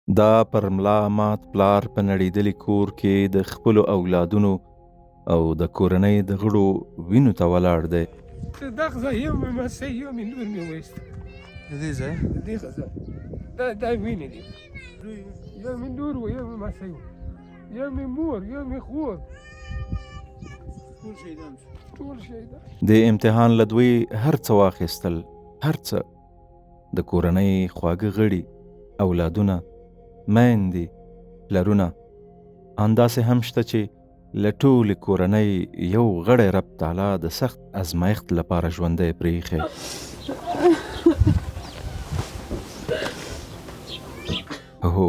دا پر ملا مات پلار په نړېدلي کور کې د خپلو اولادونو او د کورنۍ د غړو وینو ته ولاړ دی. دغه ځای یو مې مسۍ یو مې نور مې وایست د دې ځای د دغه ځای دا وینې دي یو مې نور و یو مې مسۍ و یو مې مور یو مې خور ټول شهیدان. د امتحان له دوی هر څه واخیستل، هر څه، د کورنۍ خواږه غړي، اولادونه، میندې، پلرونه، همداسې هم شته چې له ټولې کورنۍ یو غړی رب تعالی د سخت ازمایښت لپاره ژوندی پرېښی. هو،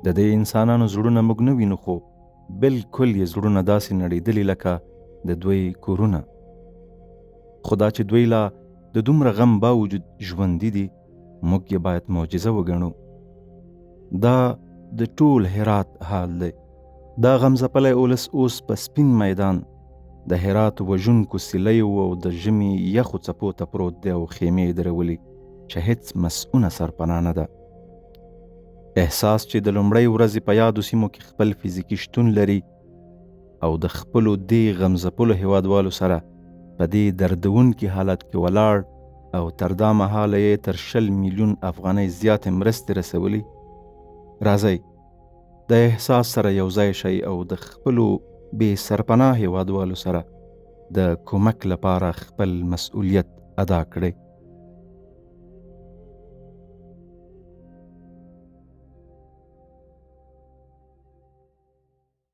د دې انسانانو زړونه موږ نه وینو، خو بالکل یې زړونه داسې نړېدلي لکه د دوی کورونه. خو دا چې دوی لا د دومره غم باوجود ژوندي دي، موږ یې باید معجزه وګڼو. دا د ټول هرات حال دی. دا غمځپلی اولس اوس په سپین میدان د هرات وژونکو سیلیو او د ژمي یخو څپو ته پروت دی او خیمې درولي چې هیڅ مسؤونه سرپناه نه ده. احساس چې د لومړۍ ورځې په یادو سیمو کې خپل فزیکي شتون لري او د خپلو دې غمځپلو هیوادوالو سره په دې دردونکي حالت کې ولاړ او تر دا مهاله یې تر 20 میلیون افغانۍ زیاتې مرستې رسولي. راځئ د احساس سره یو ځای شئ او د خپلو بې سرپناه هیوادوالو سره د کومک لپاره خپل مسؤلیت ادا کړئ.